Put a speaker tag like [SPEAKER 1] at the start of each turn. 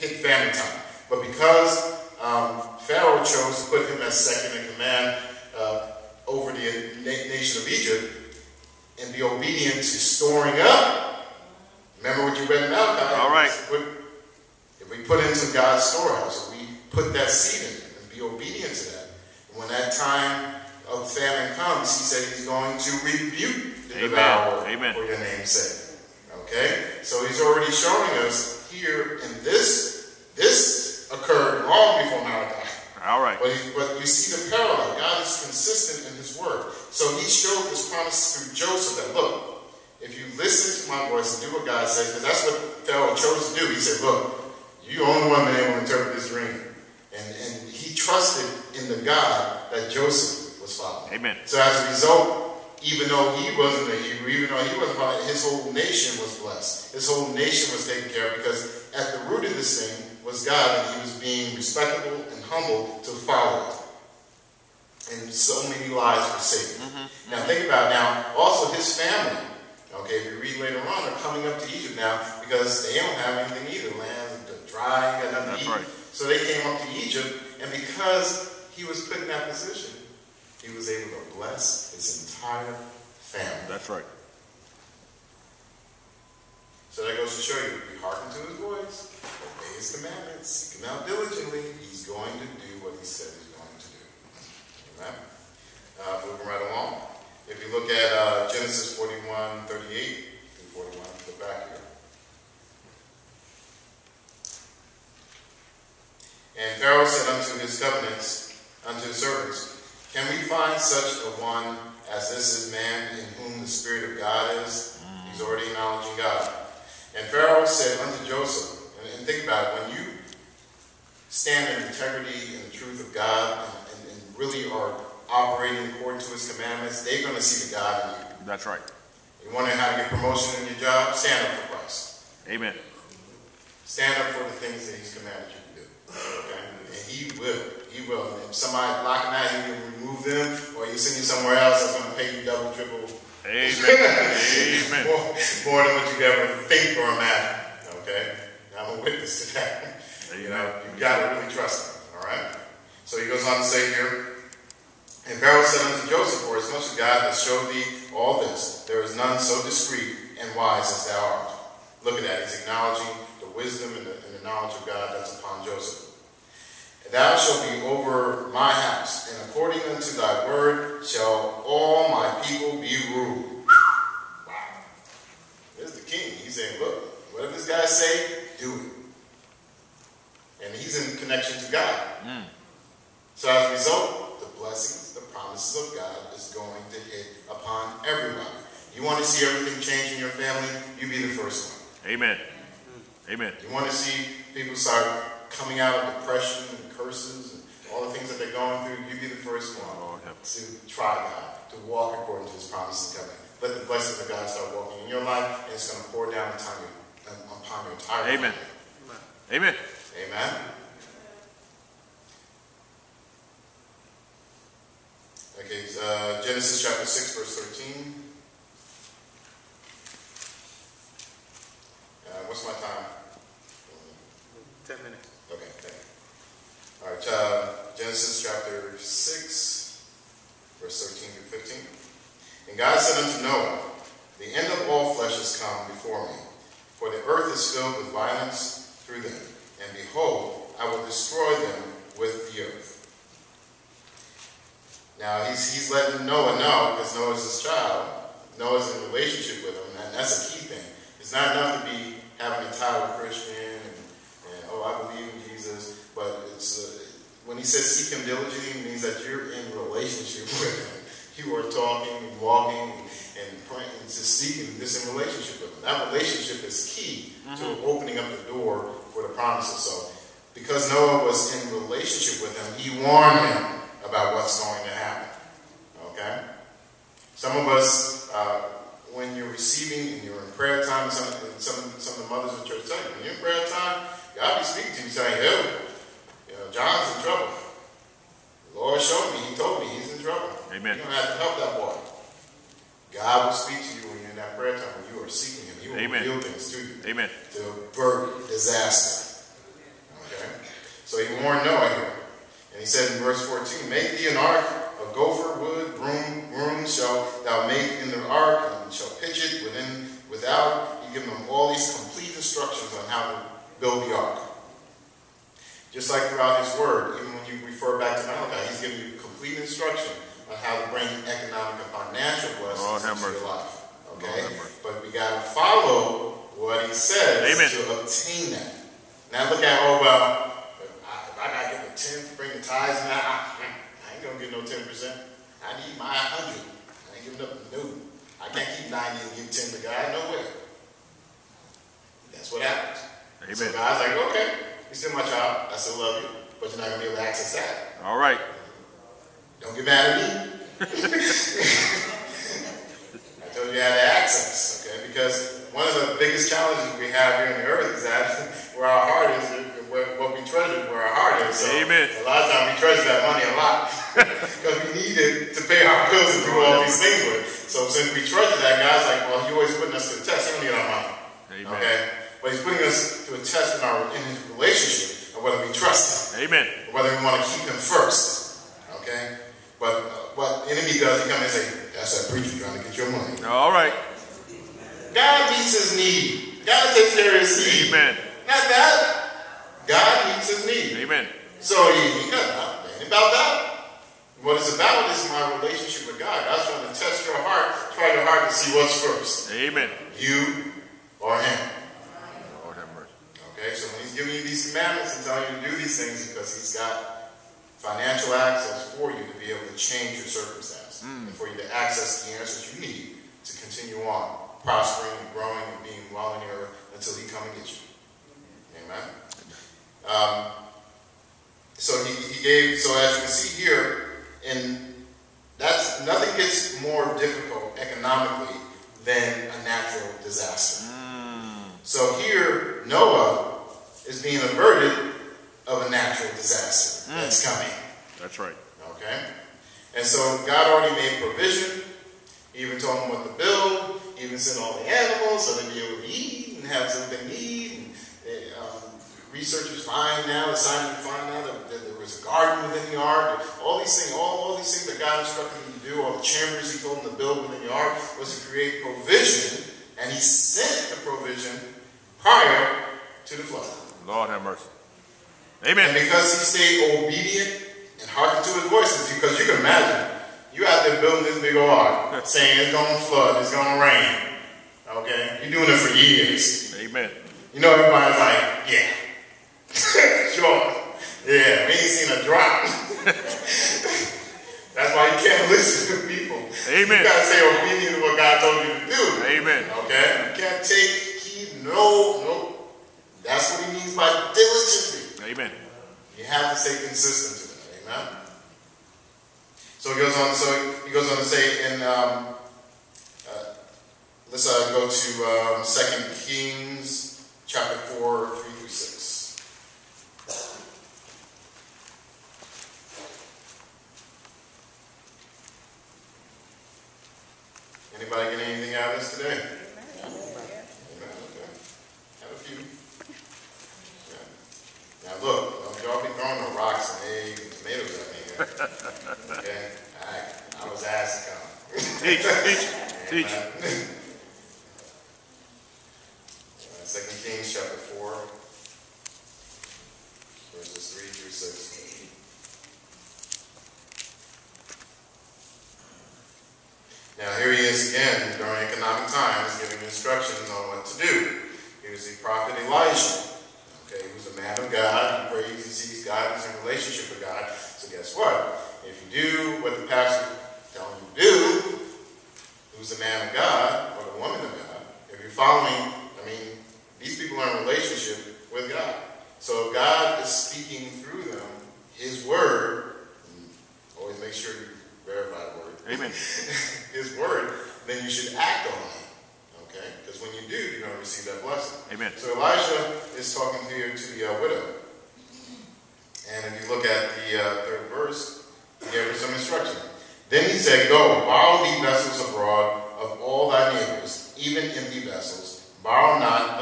[SPEAKER 1] hit family time. But because Pharaoh chose to put him as second in command over the nation of Egypt and be obedient to storing up. Remember what you read in Malachi?
[SPEAKER 2] All right.
[SPEAKER 1] If we put into God's storehouse, if we put that seed in and be obedient to that, and when that time of famine comes, he said he's going to rebuke the devourer for your name's sake. Okay? So he's already showing us here in this occurred long before Malachi.
[SPEAKER 2] All right.
[SPEAKER 1] But you see the parallel. God is consistent in his word. So he showed this promise through Joseph that, look, if you listen to my voice and do what God says, because that's what Pharaoh chose to do. He said, look, you're the only one that able to interpret this dream. And he trusted in the God that Joseph was following.
[SPEAKER 2] Amen.
[SPEAKER 1] So as a result, even though he wasn't a Hebrew, even though he wasn't following, his whole nation was blessed. His whole nation was taken care of because at the root of this thing was God, and he was being respectable and humble to follow it. And so many lives were saved. Now think about it. Now, also his family, okay, if you read later on, are coming up to Egypt now because they don't have anything either. Land dry, got nothing to eat. Right. So they came up to Egypt, and because he was put in that position, he was able to bless his entire family.
[SPEAKER 2] That's right.
[SPEAKER 1] So that goes to show you, if you hearken to his voice, obey his commandments, seek him out diligently, he's going to do what he said he's going to do. Amen. Moving right along. If you look at Genesis 41:38 through 41, look back here. And Pharaoh said unto his covenants, unto his servants, can we find such a one as this is man in whom the Spirit of God is? He's already acknowledging God. And Pharaoh said unto Joseph, and think about it, when you stand in integrity and the truth of God and really are operating according to his commandments, they're going to see the God in you.
[SPEAKER 2] That's right.
[SPEAKER 1] You wonder how to get promotion in your job? Stand up for Christ.
[SPEAKER 2] Amen.
[SPEAKER 1] Stand up for the things that he's commanded you to do. Okay? And he will. He will. And if somebody's blocking out, he will remove them, or you send you somewhere else that's going to pay you double, triple.
[SPEAKER 2] Amen. Amen.
[SPEAKER 1] More than what you ever think or imagine. Okay? I'm a witness to that. You know, you've got to really trust him. All right? So he goes on to say here, and Pharaoh said unto Joseph, for as much as God has showed thee all this, there is none so discreet and wise as thou art. Look at that. He's acknowledging the wisdom and the knowledge of God that's upon Joseph. Thou shalt be over my house, and according unto thy word shall all my people be ruled. Wow. There's the king. He's saying, look, whatever this guy say, do it. And he's in connection to God. So as a result, the blessings, the promises of God is going to hit upon everybody. You want to see everything change in your family, you be the first one.
[SPEAKER 2] Amen. Amen.
[SPEAKER 1] You want to see people start coming out of depression and curses and all the things that they're going through, you be the first one to try God, to walk according to his promises and covenant. Let the blessings of God start walking in your life, and it's going to pour down upon your entire life.
[SPEAKER 2] Amen. Amen.
[SPEAKER 1] Amen. Okay, Genesis chapter 6, verse 13. What's my time?
[SPEAKER 3] 10 minutes.
[SPEAKER 1] Okay, thank you. All right, Genesis chapter 6, verse 13 to 15. And God said unto Noah, the end of all flesh is come before me, for the earth is filled with violence through them. And behold, I will destroy them with the earth. Now, he's letting Noah know, because Noah's his child. Noah's in a relationship with him, and that's a key thing. It's not enough to be having a title Christian and oh, I believe in Jesus. But it's when he says seek him diligently, it means that you're in relationship with him. You are talking and walking and praying and just seeking this in relationship with him. That relationship is key to opening up the door for the promises. So, because Noah was in relationship with him, he warned him about what's going to happen. Okay? Some of us, when you're receiving and you're in prayer time, some of the mothers of the church tell you, when you're in prayer time, God be speaking to you saying, hey, John's in trouble. The Lord showed me, he told me he's in trouble.
[SPEAKER 2] Amen.
[SPEAKER 1] You don't have to help that boy. God will speak to you when you're in that prayer time, when you are seeking him. He will reveal things to you.
[SPEAKER 2] Amen.
[SPEAKER 1] To avert disaster. So he warned Noah here. And he said in verse 14, make thee an ark of gopher wood, broom shalt thou make in the ark, and shall pitch it without. He given them all these complete instructions on how to build the ark. Just like throughout his word, even when you refer back to Malachi, he's giving you complete instruction on how to bring economic and financial blessings into your life. Okay? But we got to follow what he says to obtain that. Now look at, oh, well, if I got to get the 10, bring the tithes now, I ain't going to get no 10%. I need my 100. I ain't giving up no. I can't keep 90 and give 10 to God. No way. That's what happens. Amen. So God's like, okay, you're still my child. I still love you. But you're not going to be able to access that.
[SPEAKER 2] All right.
[SPEAKER 1] Don't get mad at me. I told you how to access, okay? Because one of the biggest challenges we have here on the earth is that where our heart is, what we treasure, where our heart is. So
[SPEAKER 2] amen.
[SPEAKER 1] A lot of times we treasure that money a lot because we need it to pay our bills and do all these things with. So since we treasure that, God's like, well, He's always putting us to the test. He don't need our money. Amen. Okay? But He's putting us to a test in His relationship of whether we trust Him. Amen. Or whether we want to keep Him first. Okay? But what the enemy does, he comes and say, that's that preacher trying to get your money.
[SPEAKER 2] All right. God
[SPEAKER 1] meets his need. God takes care of his need.
[SPEAKER 2] Amen.
[SPEAKER 1] Not that. God meets his need.
[SPEAKER 2] Amen.
[SPEAKER 1] So he got nothing about that. What it's about is my relationship with God. God's trying to test your heart, try your heart to see what's first.
[SPEAKER 2] Amen.
[SPEAKER 1] You or him.
[SPEAKER 2] Lord have mercy.
[SPEAKER 1] Okay, so when he's giving you these commandments and telling you to do these things, because he's got financial access for you to be able to change your circumstance and for you to access the answers you need to continue on prospering and growing and being well in the earth until he come and get you. Amen. So he gave, so as you can see here, nothing gets more difficult economically than a natural disaster. So here Noah is being averted of a natural disaster that's coming. That's right. Okay? And so God already made provision. He even told them what to build. He even sent all the animals so they'd be able to eat and have something they need. And researchers find now, the scientists find now that there was a garden within the ark. All these things that God instructed them to do, all the chambers he told them to build within the ark, was to create provision. And he sent the provision prior to the flood.
[SPEAKER 2] Lord have mercy. Amen.
[SPEAKER 1] And because he stayed obedient and hearkened to his voices, because you can imagine, you out there building this big old ark, saying it's going to flood, it's going to rain. Okay? You're doing it for years.
[SPEAKER 2] Amen.
[SPEAKER 1] You know, everybody's like, yeah. Sure. Yeah, we ain't seen a drop. That's why you can't listen to people.
[SPEAKER 2] Amen.
[SPEAKER 1] You got to stay obedient to what God told you to do.
[SPEAKER 2] Amen.
[SPEAKER 1] Okay? You can't take heed. No. That's what he means by diligently.
[SPEAKER 2] Amen.
[SPEAKER 1] You have to stay consistent to it. Amen. So he goes on to say in let's go to 2 Kings chapter 4, 3 through 6. Anybody get anything out of this today? Amen. Okay. Have a few. Now look, don't y'all be throwing no rocks and eggs and tomatoes at me here. Okay? I was asked to come.
[SPEAKER 2] Teach.
[SPEAKER 1] 2 Kings chapter 4, verses 3 through 6. Now here he is again during economic times giving instructions on what to do. Here's the prophet Elijah. Okay, who's a man of God. He prays, he sees God, he's in a relationship with God. So guess what? If you do what the pastor tells you to do, who's the man of God or the woman of God, if you're following, these people are in a relationship with God. So if God is speaking through them, his word, always make sure you verify the word. Amen. His word, then you should act on it. Okay? Because when you do, you're going to receive that blessing. Amen. So Elijah is talking here to the widow. And if you look at the third verse, he gave her some instruction. Then he said, go, borrow thee vessels abroad of all thy neighbors, even empty vessels. Borrow not